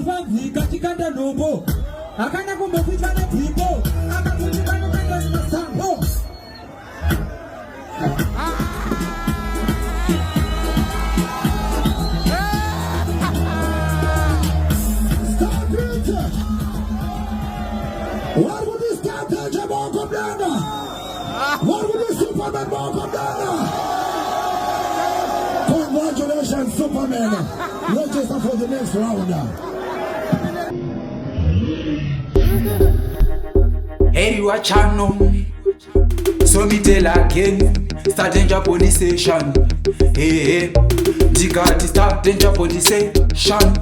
fanzi kachikanda nombo akana kumbopita nepipo akakutika nokanda masambo What would this cat tell you about Commander? What would this Superman about Commander? Congratulations, Superman. Register for the next round. Hey, you are channel. So me tell again. Start danger police station. Hey, Digati start danger police station.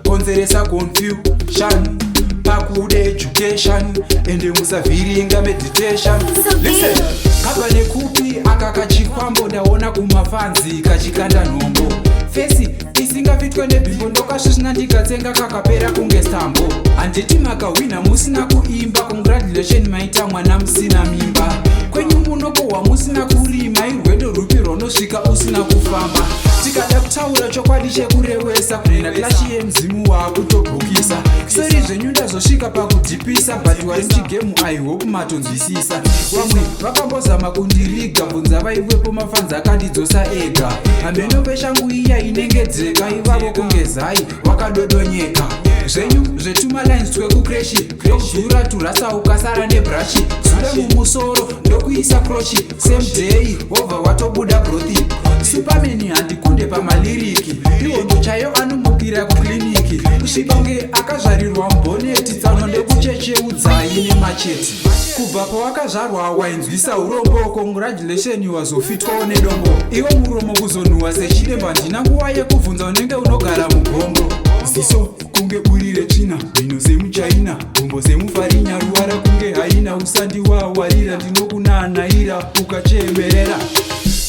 Konzeresa confusion. Backward education. Ende musaviringa meditation. Listen. Kabale kupi akakachifambo ndaona kumafanzi kachikanda nombo. Fesi isingavitwe nebhimbo ndokasvisvina ndikatsenga kakapera kunge stambo. Handiti makawina musina kuimba. Congratulation maita mwana musina mimba. Kwenyu munokohwa musina kurima. Irwendo rupi rwunosvika usina kufamba. Tikada kutaura chokwadi chekurewesa kunena klashi yemzimu waakutobhukisa. Sori zvenyu ndazosvika pakudhipisa but wari muchigemu I hope matonzwisisa. Vamwe vakambozama kundiriga bvunza vaivepo mafanzi akandidzosa ega. Hameno veshangu iya inengedzeka ivavo kunge zai vakadodonyeka. Zvenyu zvetumalines twekukreshi ndokudhura turasa ukasara nebhurashi. Zure mumusoro ndokuisa krochi same day wobva watobuda brothi. Superman handikunde pamaliriki ihondo chayo anomukira kukliniki. Kusvika kunge akazvarirwa mboneti tsano ndekuchecheudzai nemacheti. Kubva pawakazvarwa wainzwisa urombo. Congratulation wazofitwawo nedombo. Iwo muromo kuzonhuhwa sechidemba. Ndina nguva yekubvunza unenge unogara mugombo. Ziso kunge burire tsvina mhino semuchaina gumbo semufarinya ruvara kunge haina usandi wawarira ndinokunanaira ukachemerera.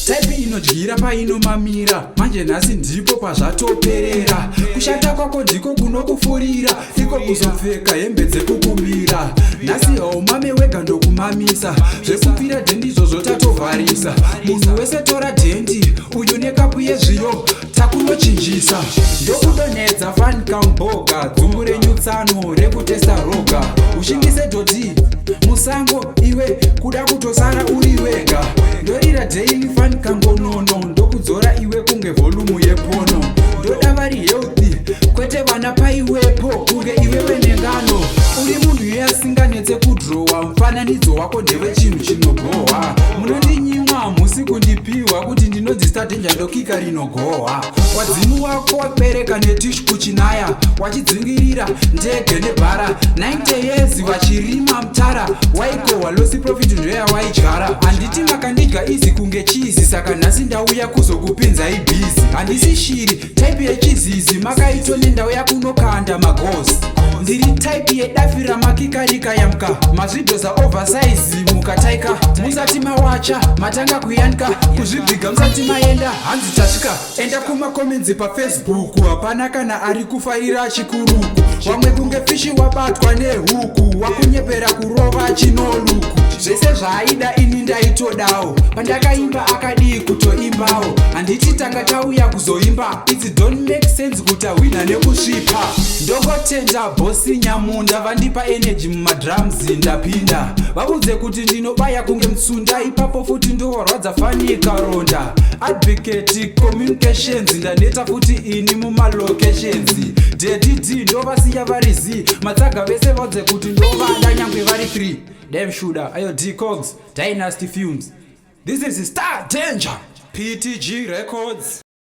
Type inodyira painomamira manje nhasi ndipo pazvatoperera. Kushanda kwako ndiko kunokufurira iko kuzopfeka hembe dzekukumbira. Nhasi haumame wega ndokumamisa zvekupira dhendizvo zvotatovharisa. Munhu wese tora dhendi uyu nekapu yezviyo takunochinjisa. Ndokudonhedza fankamboga dzumbu renyutsano rekutesta roga. Ushingise dhodhi musango iwe kuda kutosara uri wega. Ndorira daily fan kangonono ndokudzora iwe kunge volumu yepono. Ndoda vari healthy kwete vana paiwepo kunge iwewe nengano. Uri munhu yeasinganetse kudrowa mufananidzo wako ndeve chinhu chinogohwa. Munondinyimwa hamusi kundipiwa kuti ndinodzista dhenja ndokika rinogohwa. Wadzimu wako wapereka netishu kuchinaya wachidzingirira ndege nebhara 90 years vachirima mtara. Waikohwa losi profit ndoyawaidyara. Handiti makandidya izi kunge chizi saka nhasi ndauya kuzokupinzai bhizi. Handisi shiri type yechizizi makaito nendau yakunokanda magozi. Ndiri type yedafi ramakikarika yamka mazvidhoza oversize mukataika. Musati mawacha matanga kuyanika kuzvibhiga musati maenda hanzi tasvika. Enda kumakomenzi pafacebook hapana kana ari kufaira chikuruku. Wamwe kunge fishi wabatwa nehuku wakunyepera kurova chinoluku. Zvese zvaaida ini ndaitodawo pandakaimba akadii kutoimbawo. Handiti tanga tauya kuzoimba it don't make sense kuti awina nekusvipa. Ndongotenda bosi nyamunda vandipa energy mumadrums ndapinda. Vabudze kuti ndinobaya kunge mtsunda ipapo futi ndowarwadza fani ikaronda. Advocate communications ndaneta futi ini mumalocations. DDD ndovasiya vari Z matsaga vese vadze kuti ndovanda nyangwe vari 3. Damn shooter, ayo D-Cogs, Dynasty Fumes. This is Star Danger, PTG Records.